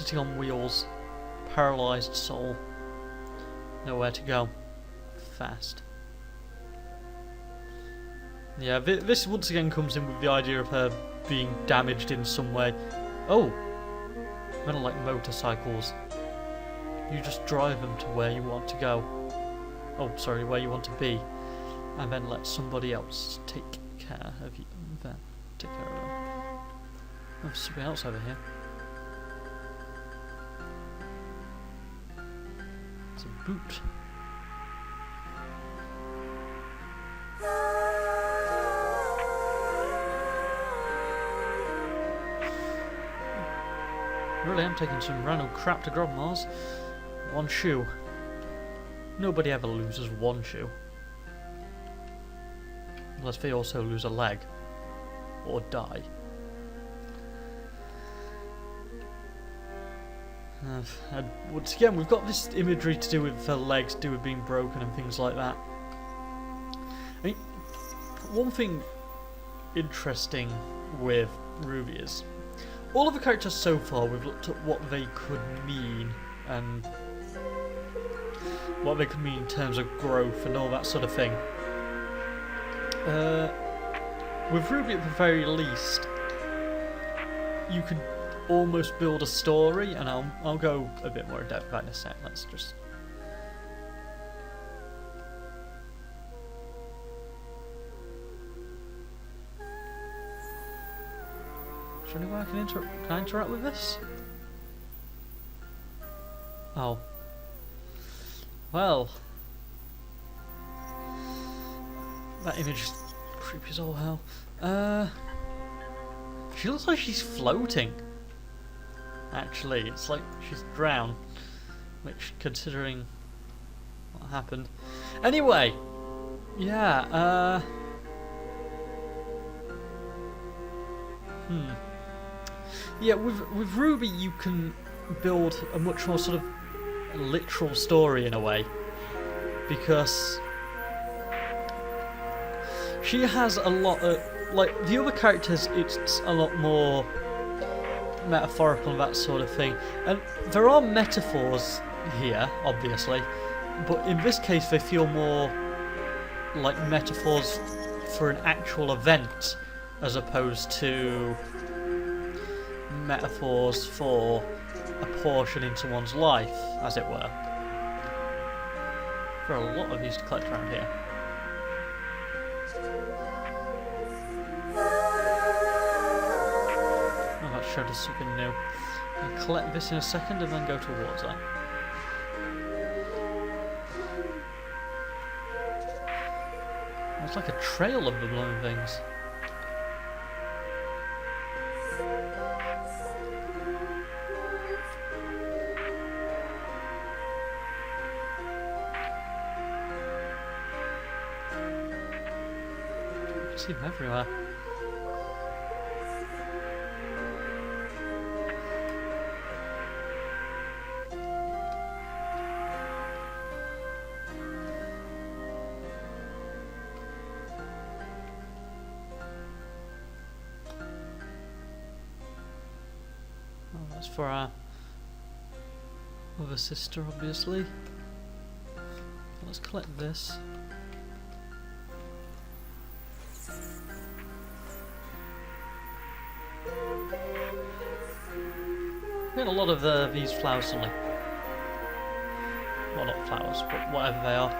city on wheels, paralysed soul, nowhere to go, fast. Yeah, this once again comes in with the idea of her being damaged in some way. Oh, kind of like motorcycles. You just drive them to where you want to go. Oh, sorry, where you want to be, and then let somebody else take care of you. Then take care of them. Oh, there's something else over here. It's a boot. Really, I'm taking some random crap to Grandma's. One shoe. Nobody ever loses one shoe. Unless they also lose a leg. Or die. And once again, we've got this imagery to do with her legs, to do with being broken and things like that. I mean, one thing interesting with Ruby is, all of the characters so far, we've looked at what they could mean, and what they could mean in terms of growth and all that sort of thing. With Ruby at the very least, you could almost build a story, and I'll go a bit more in depth about it in a sec. Let's just... Is there any way I can I interact with this? Oh. Well. That image is creepy as all hell. She looks like she's floating. Actually, it's like she's drowned. Which, considering what happened. Anyway! Yeah, Yeah, with Ruby you can build a much more sort of literal story in a way, because she has a lot of, like the other characters, it's a lot more metaphorical and that sort of thing, and there are metaphors here, obviously, but in this case they feel more like metaphors for an actual event as opposed to metaphors for a portion in someone's life, as it were. There are a lot of these to collect around here. Oh, that showed us something new. I'll collect this in a second and then go towards that. It's like a trail of the blown things. I see them everywhere. Oh, that's for our other sister, obviously. Let's collect this. Getting a lot of these flowers suddenly. Well, not flowers, but whatever they are.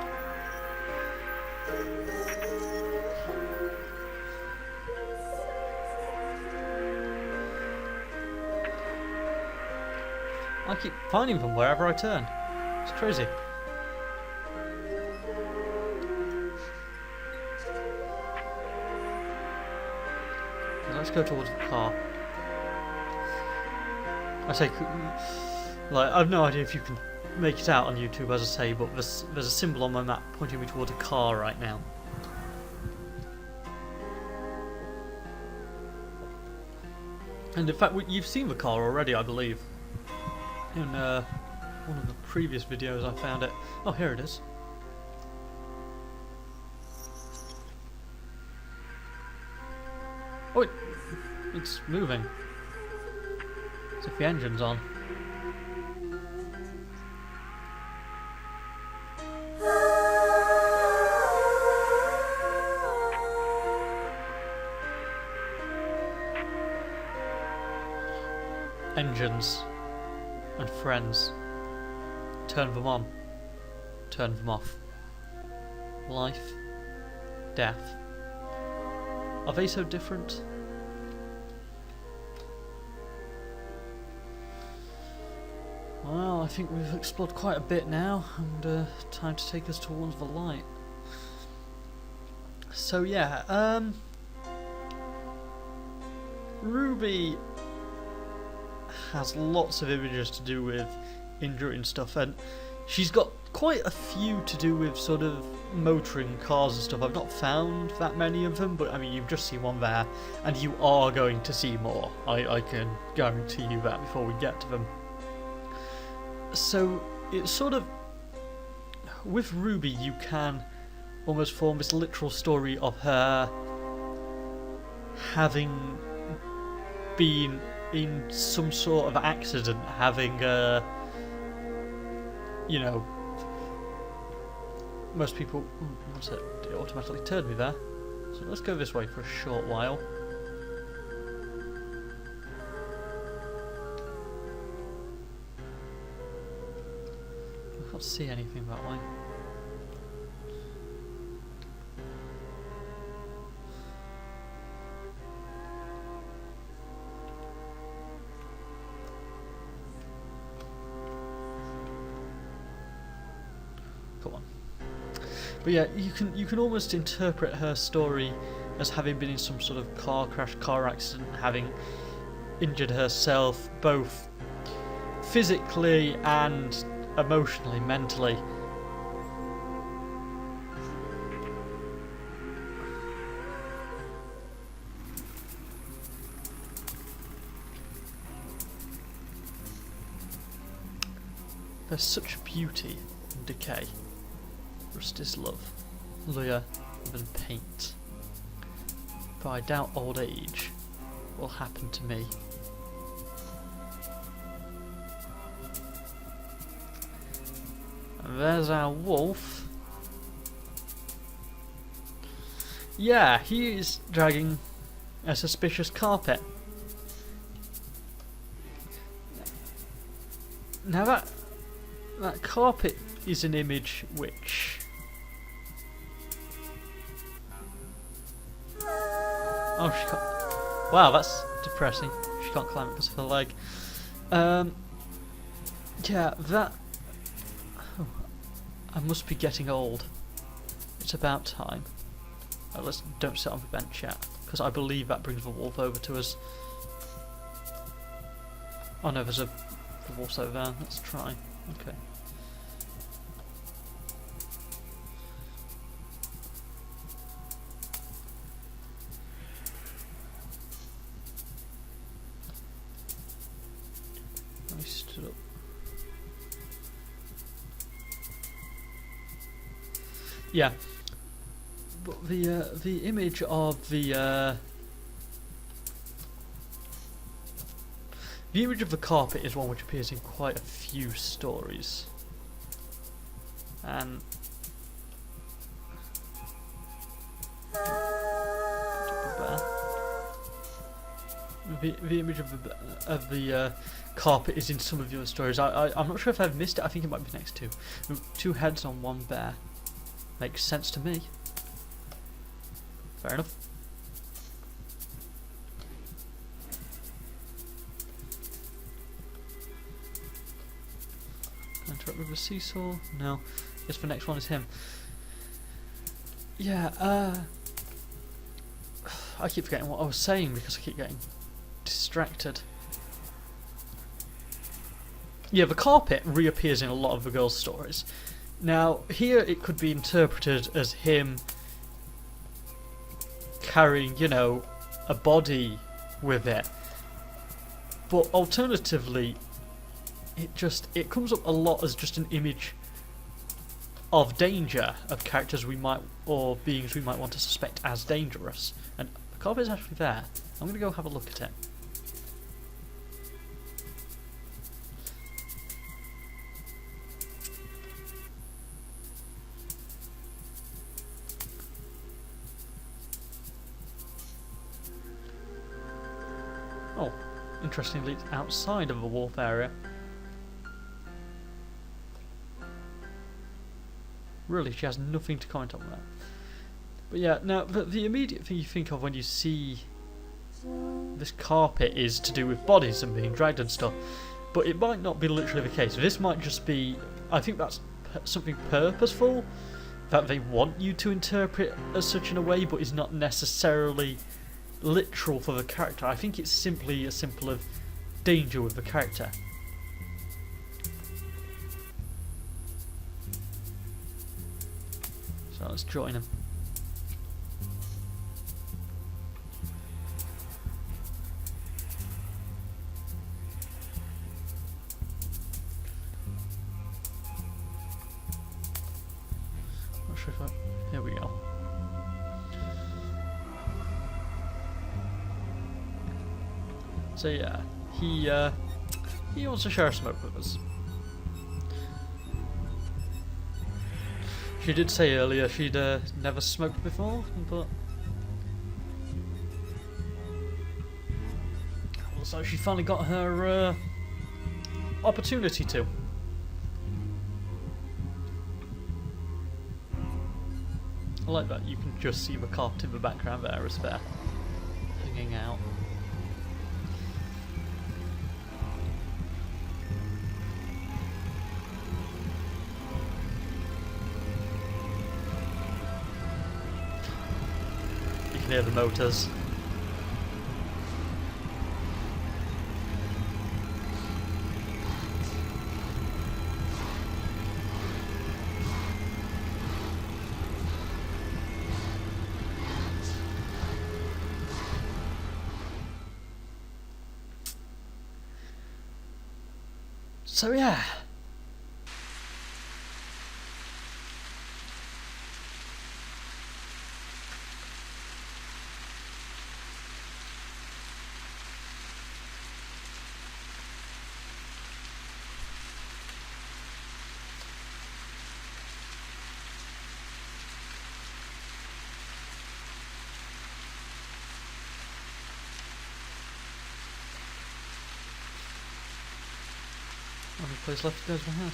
I keep finding them wherever I turn. It's crazy. Let's go towards the car. I say, like, I've no idea if you can make it out on YouTube, as I say, but there's a symbol on my map pointing me towards a car right now. And in fact, you've seen the car already, I believe. In one of the previous videos I found it. Oh, here it is. Oh, it's moving. As if the engine's on. engines and friends. Turn them on, turn them off. Life, death. Are they so different? Well, I think we've explored quite a bit now, and time to take us towards the light. So yeah, Ruby has lots of images to do with injury and stuff, and she's got quite a few to do with sort of motoring cars and stuff. I've not found that many of them, but I mean, you've just seen one there, and you are going to see more. I can guarantee you that before we get to them. So it's sort of, with Ruby you can almost form this literal story of her having been in some sort of accident, having you know, most people, what's it, it automatically turned me there, so let's go this way for a short while. I can't see anything that way. Come on. But yeah, you can almost interpret her story as having been in some sort of car crash, car accident, having injured herself both physically and emotionally, mentally. There's such beauty in decay. Rust is love, lure than paint. But I doubt old age will happen to me. And there's our wolf. Yeah, he is dragging a suspicious carpet. Now that carpet is an image which... Oh, she can't... Wow, that's depressing. She can't climb it because of her leg. Yeah, that... Oh, I must be getting old. It's about time. Let's don't sit on the bench yet, because I believe that brings the wolf over to us. Oh no, the wolf's over there. Let's try. Okay. I stood up. Yeah, but the image of the image of the carpet is one which appears in quite a few stories, and the image of the carpet is in some of your stories. I'm not sure if I've missed it. I think it might be next to two heads on one bear. Makes sense to me. Fair enough. Interact with a seesaw? No. Guess the next one is him. Yeah, I keep forgetting what I was saying because I keep getting distracted. Yeah, the carpet reappears in a lot of the girls' stories. Now, here it could be interpreted as him carrying, you know, a body with it. But alternatively, it comes up a lot as just an image of danger, of characters we might, or beings we might want to suspect as dangerous. And the carpet is actually there. I'm going to go have a look at it. interestingly, it's outside of a wolf area. Really, she has nothing to comment on that. But yeah, now the immediate thing you think of when you see this carpet is to do with bodies and being dragged and stuff. But it might not be literally the case. This might just be, I think that's something purposeful that they want you to interpret as such in a way, but is not necessarily literal for the character. I think it's simply as simple of danger with the character. So let's join him. Not sure if I... Here we go. So yeah, he wants to share a smoke with us. She did say earlier she'd never smoked before, but looks like she finally got her opportunity to. I like that you can just see the carpet in the background there as they're hanging out. Near the motors. So yeah. Only place left goes my house.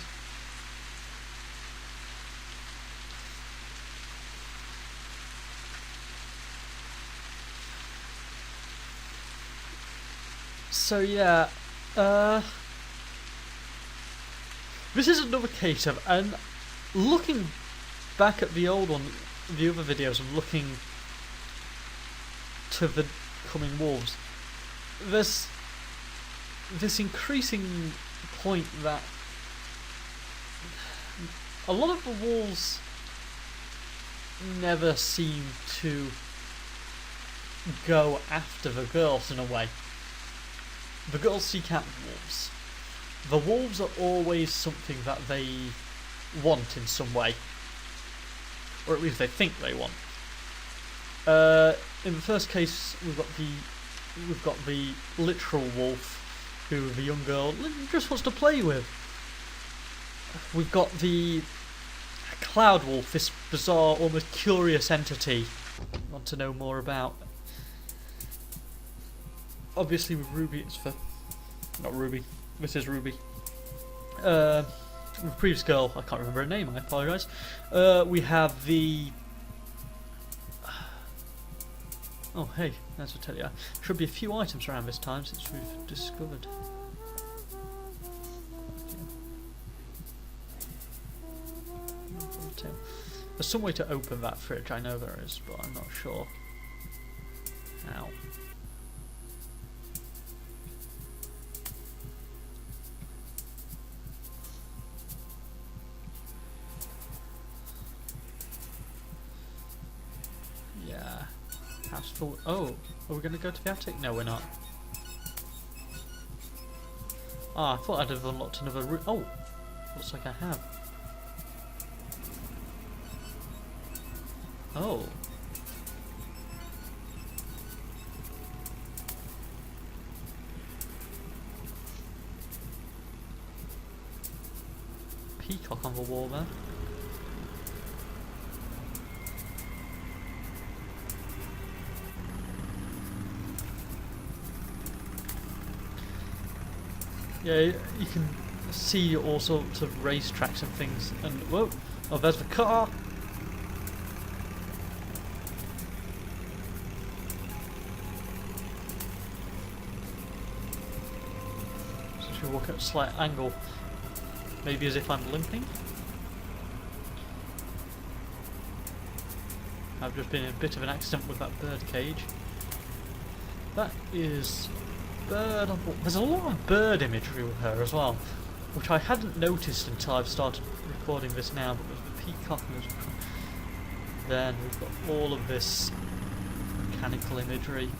So yeah, this is another case of, and looking back at the old one, the other videos, and looking to the coming wolves, there's this increasing point that a lot of the wolves never seem to go after the girls in a way. The girls seek out the wolves. The wolves are always something that they want in some way, or at least they think they want. In the first case, we've got the literal wolf, who the young girl just wants to play with. We've got the cloud wolf, this bizarre, almost curious entity I want to know more about. Obviously with Ruby it's for... not Ruby, this is Ruby. The previous girl, I can't remember her name, I apologise. We have the... oh hey, that's what I tell you. Should be a few items around this time since we've discovered. There's some way to open that fridge, I know there is, but I'm not sure how. Yeah. House full. Oh, are we going to go to the attic? No, we're not. Ah, I thought I'd have unlocked another room. Oh, looks like I have. Oh. Peacock on the wall there. Yeah, you can see all sorts of racetracks and things. And whoa, oh, there's the car. So should we walk at a slight angle, maybe as if I'm limping. I've just been in a bit of an accident with that bird cage. That is bird. There's a lot of bird imagery with her as well, which I hadn't noticed until I've started recording this now. But there's the peacock, and then we've got all of this mechanical imagery.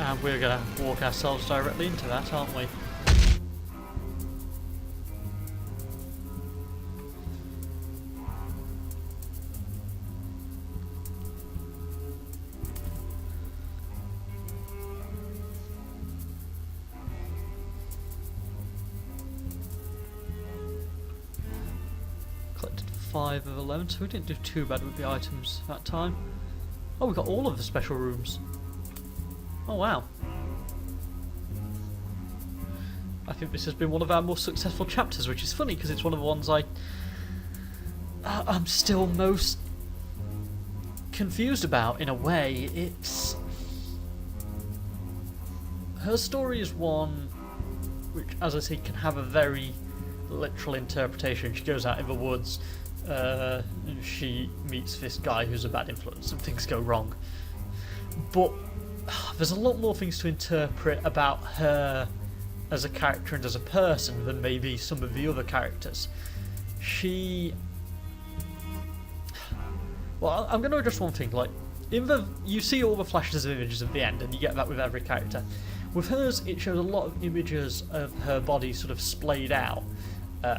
And we're going to walk ourselves directly into that, aren't we? Collected 5 of 11, so we didn't do too bad with the items that time. Oh, we got all of the special rooms. Oh wow. I think this has been one of our more successful chapters, which is funny because it's one of the ones I'm still most confused about in a way. It's her story is one which, as I say, can have a very literal interpretation. She goes out in the woods, and she meets this guy who's a bad influence and things go wrong. But there's a lot more things to interpret about her as a character and as a person than maybe some of the other characters. Well, I'm going to address one thing. Like, you see all the flashes of images at the end, and you get that with every character. With hers, it shows a lot of images of her body sort of splayed out.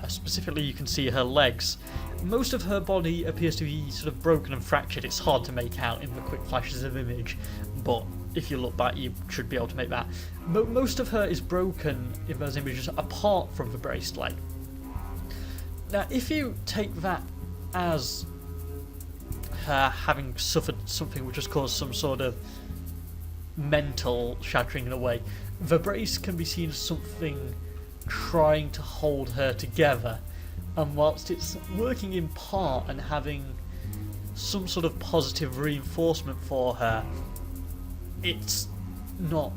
Specifically, you can see her legs. Most of her body appears to be sort of broken and fractured. It's hard to make out in the quick flashes of image, but if you look back, you should be able to make that. Most of her is broken in those images, apart from the braced leg. Now, if you take that as her having suffered something which has caused some sort of mental shattering in a way, the brace can be seen as something trying to hold her together, and whilst it's working in part and having some sort of positive reinforcement for her, it's not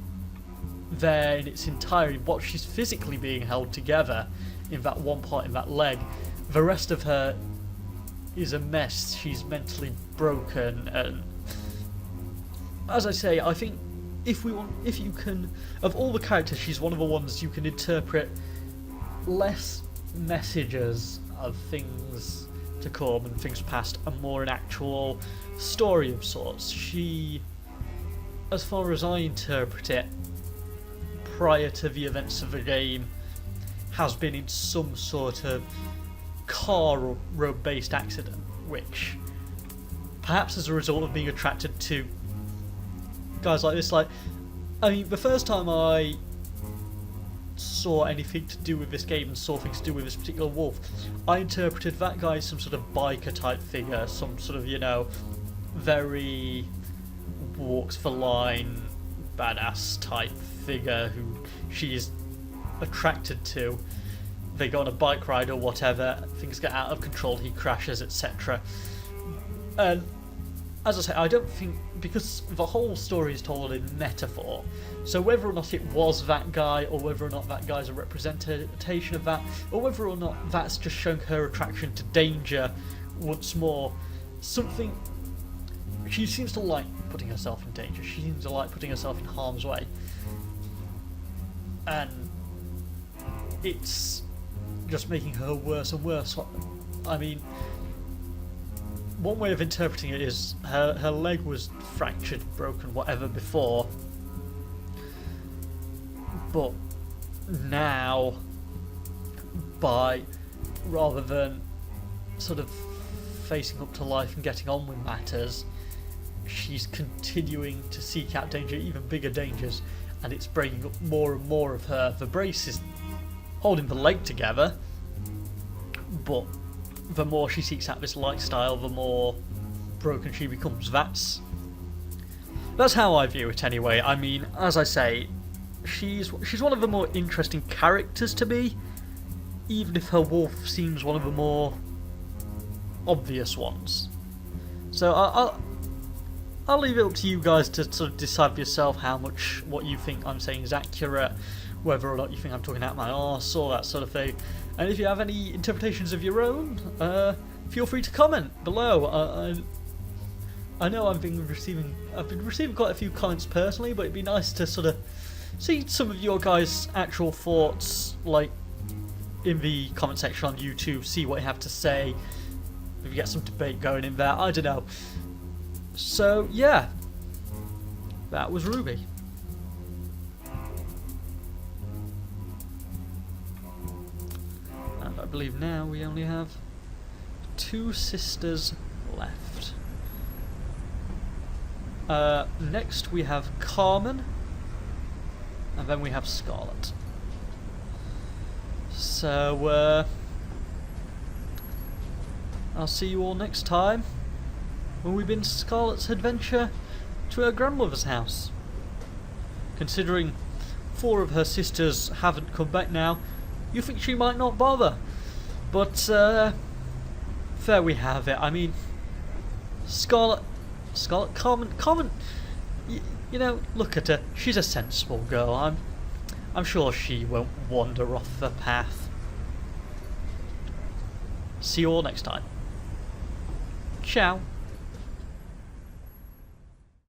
there in its entirety. What she's physically being held together in that one part in that leg, the rest of her is a mess. She's mentally broken, and as I say, I think if you can, of all the characters, she's one of the ones you can interpret less messages of things to come and things past, and more an actual story of sorts. She, as far as I interpret it, prior to the events of the game, has been in some sort of car or road-based accident, which, perhaps as a result of being attracted to guys like this, I mean, the first time I saw anything to do with this game and saw things to do with this particular wolf, I interpreted that guy as some sort of biker type figure, some sort of, very walks the line, badass type figure who she's attracted to. They go on a bike ride or whatever, things get out of control, he crashes, etc. And as I say, I don't think, because the whole story is told in metaphor, so whether or not it was that guy, or whether or not that guy's a representation of that, or whether or not that's just showing her attraction to danger once more, something, she seems to like putting herself in danger, she seems to like putting herself in harm's way, and it's just making her worse and worse. I mean, one way of interpreting it is her leg was fractured, broken, whatever before, but now, rather than sort of facing up to life and getting on with matters, she's continuing to seek out danger, even bigger dangers, and it's bringing up more and more of her. The brace is holding the leg together, but the more she seeks out this lifestyle, the more broken she becomes. That's how I view it anyway. I mean, as I say, she's one of the more interesting characters to me, even if her wolf seems one of the more obvious ones. So I'll leave it up to you guys to sort of decide for yourself how much what you think I'm saying is accurate, whether or not you think I'm talking out my arse, all that sort of thing. And if you have any interpretations of your own, feel free to comment below. I know I've been receiving quite a few comments personally, but it'd be nice to sort of see some of your guys' actual thoughts, like in the comment section on YouTube. See what you have to say. If you get some debate going in there, I don't know. So yeah, that was Ruby. And I believe now we only have 2 sisters left. Next we have Carmen, and then we have Scarlet. So I'll see you all next time when we begin Scarlet's adventure to her grandmother's house. Considering 4 of her sisters haven't come back now, you think she might not bother. But there we have it. I mean, Scarlet, Carmen, you know, look at her. She's a sensible girl. I'm sure she won't wander off the path. See you all next time. Ciao.